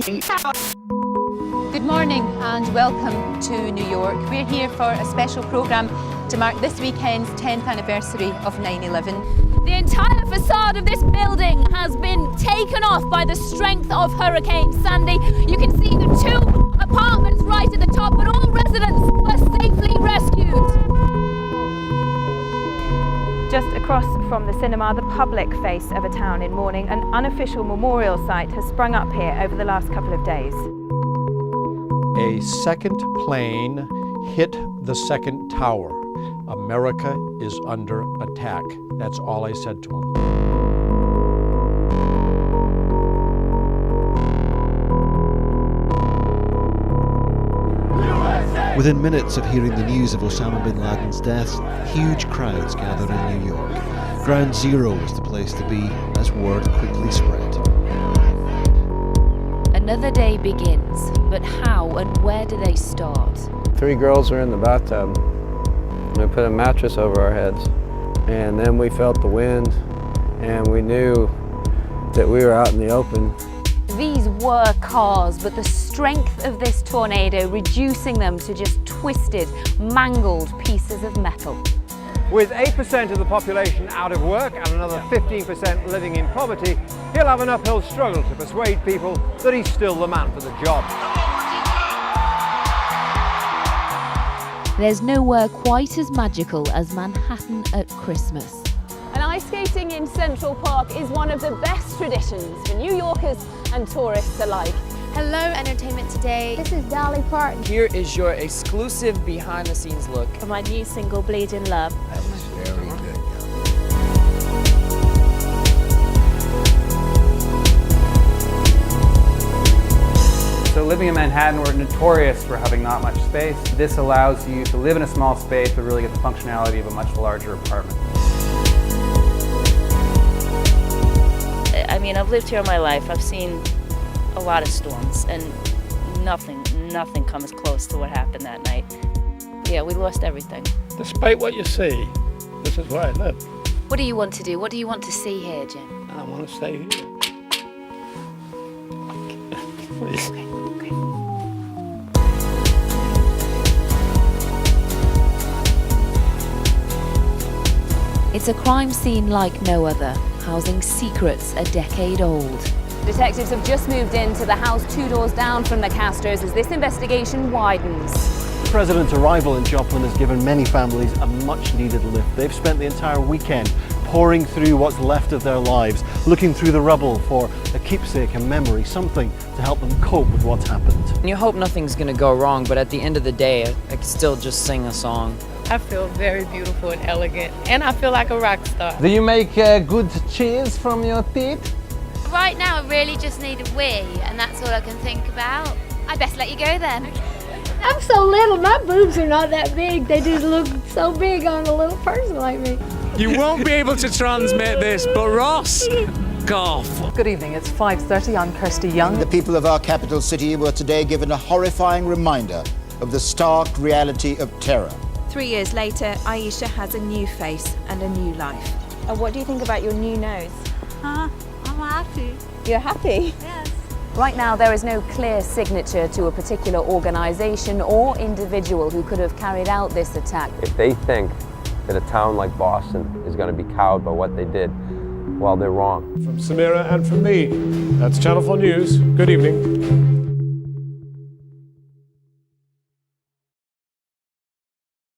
Good morning and welcome to New York. We're here for a special programme to mark this weekend's 10th anniversary of 9/11. The entire facade of this building has been taken off by the strength of Hurricane Sandy. You can see the 2 apartments right at the top, but all residents were safely rescued. Just across from the cinema, the public face of a town in mourning, an unofficial memorial site has sprung up here over the last couple of days. A second plane hit the second tower. America is under attack. That's all I said to him. Within minutes of hearing the news of Osama bin Laden's death, huge crowds gathered in New York. Ground Zero was the place to be as word quickly spread. Another day begins, but how and where do they start? 3 girls were in the bathtub. We put a mattress over our heads, and then we felt the wind, and we knew that we were out in the open. These were cars, but the strength of this tornado reducing them to just twisted, mangled pieces of metal. With 8% of the population out of work and another 15% living in poverty, he'll have an uphill struggle to persuade people that he's still the man for the job. There's nowhere quite as magical as Manhattan at Christmas. And ice skating in Central Park is one of the best traditions for New Yorkers and tourists alike. Hello, Entertainment Today. This is Dolly Parton. Here is your exclusive behind-the-scenes look For my new single, Bleeding Love. That was very good. So living in Manhattan, we're notorious for having not much space. This allows you to live in a small space but really get the functionality of a much larger apartment. I mean, I've lived here all my life. I've seen a lot of storms, and nothing comes close to what happened that night. Yeah, we lost everything. Despite what you see, this is where I live. What do you want to do? What do you want to see here, Jim? I want to stay here. Please. It's a crime scene like no other, housing secrets a decade old. Detectives have just moved into the house 2 doors down from the Castors as this investigation widens. The President's arrival in Joplin has given many families a much-needed lift. They've spent the entire weekend pouring through what's left of their lives, looking through the rubble for a keepsake, a memory, something to help them cope with what's happened. You hope nothing's going to go wrong, but at the end of the day, I can still just sing a song. I feel very beautiful and elegant, and I feel like a rock star. Do you make good cheese from your teeth? Right now, I really just need a wee, and that's all I can think about. I best let you go then. I'm so little, my boobs are not that big. They just look so big on a little person like me. You won't be able to transmit this, but Ross, golf. Good evening, it's 5:30, I'm Kirsty Young. The people of our capital city were today given a horrifying reminder of the stark reality of terror. 3 years later, Aisha has a new face and a new life. What do you think about your new nose? I'm happy. You're happy? Yes. Right now, there is no clear signature to a particular organisation or individual who could have carried out this attack. If they think that a town like Boston is going to be cowed by what they did, well, they're wrong. From Samira and from me, that's Channel 4 News. Good evening.